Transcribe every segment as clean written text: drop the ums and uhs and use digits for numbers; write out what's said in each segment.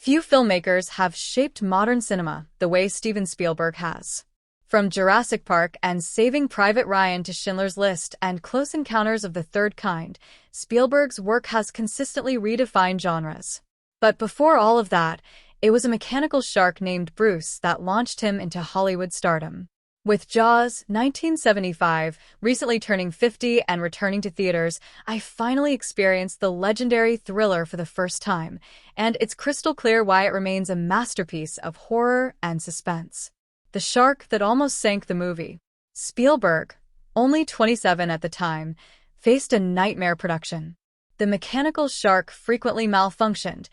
Few filmmakers have shaped modern cinema the way Steven Spielberg has. From Jurassic Park and Saving Private Ryan to Schindler's List and Close Encounters of the Third Kind, Spielberg's work has consistently redefined genres. But before all of that, it was a mechanical shark named Bruce that launched him into Hollywood stardom. With Jaws, 1975, recently turning 50 and returning to theaters, I finally experienced the legendary thriller for the first time, and it's crystal clear why it remains a masterpiece of horror and suspense. The shark that almost sank the movie. Spielberg, only 27 at the time, faced a nightmare production. The mechanical shark frequently malfunctioned,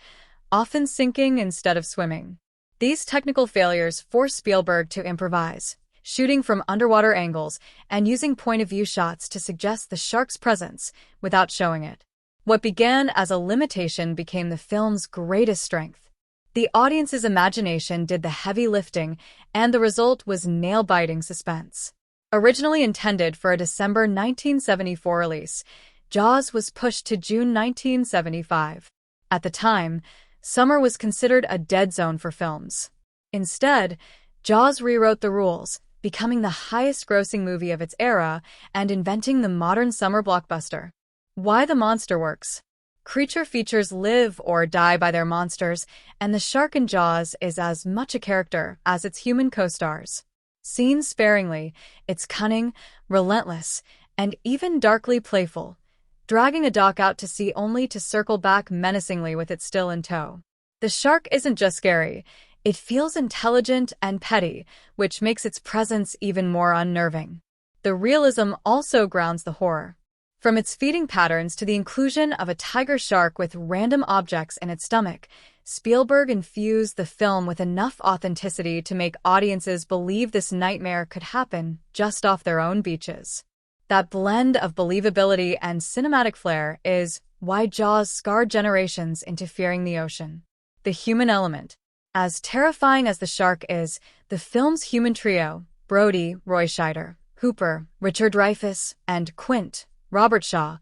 often sinking instead of swimming. These technical failures forced Spielberg to improvise, shooting from underwater angles and using point-of-view shots to suggest the shark's presence without showing it. What began as a limitation became the film's greatest strength. The audience's imagination did the heavy lifting, and the result was nail-biting suspense. Originally intended for a December 1974 release, Jaws was pushed to June 1975. At the time, summer was considered a dead zone for films. Instead, Jaws rewrote the rules, becoming the highest-grossing movie of its era and inventing the modern summer blockbuster. Why the monster works? Creature features live or die by their monsters, and the shark in Jaws is as much a character as its human co-stars. Seen sparingly, it's cunning, relentless, and even darkly playful, dragging a dock out to sea only to circle back menacingly with it still in tow. The shark isn't just scary. It feels intelligent and petty, which makes its presence even more unnerving. The realism also grounds the horror. From its feeding patterns to the inclusion of a tiger shark with random objects in its stomach, Spielberg infused the film with enough authenticity to make audiences believe this nightmare could happen just off their own beaches. That blend of believability and cinematic flair is why Jaws scarred generations into fearing the ocean. The human element. As terrifying as the shark is, the film's human trio, Brody, Roy Scheider, Hooper, Richard Dreyfuss, and Quint, Robert Shaw,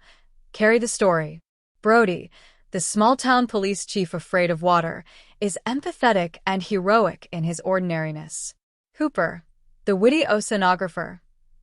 carry the story. Brody, the small-town police chief afraid of water, is empathetic and heroic in his ordinariness. Hooper, the witty oceanographer,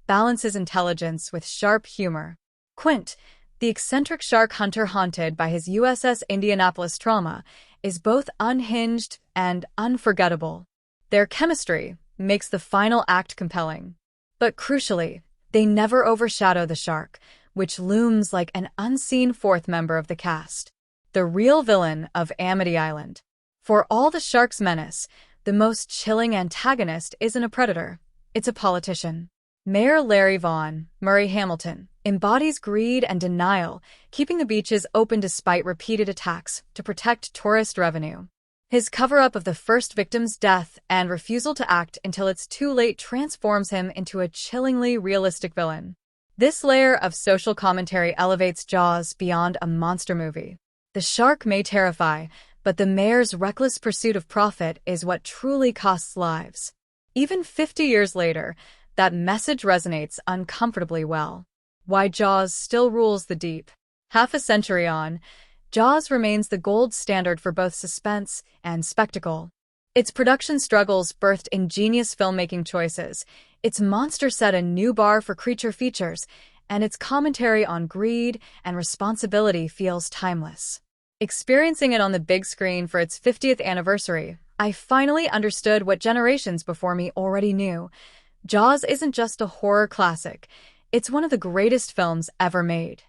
balances intelligence with sharp humor. Quint, the eccentric shark hunter haunted by his USS Indianapolis trauma, is both unhinged and unforgettable. Their chemistry makes the final act compelling. But crucially, they never overshadow the shark, which looms like an unseen fourth member of the cast. The real villain of Amity Island. For all the shark's menace, the most chilling antagonist isn't a predator, it's a politician. Mayor Larry Vaughn, Murray Hamilton, embodies greed and denial, keeping the beaches open despite repeated attacks to protect tourist revenue. His cover-up of the first victim's death and refusal to act until it's too late transforms him into a chillingly realistic villain. This layer of social commentary elevates Jaws beyond a monster movie. The shark may terrify, but the mayor's reckless pursuit of profit is what truly costs lives. Even 50 years later, that message resonates uncomfortably well. Why Jaws still rules the deep. Half a century on, Jaws remains the gold standard for both suspense and spectacle. Its production struggles birthed ingenious filmmaking choices, its monster set a new bar for creature features, and its commentary on greed and responsibility feels timeless. Experiencing it on the big screen for its 50th anniversary, I finally understood what generations before me already knew. Jaws isn't just a horror classic, it's one of the greatest films ever made.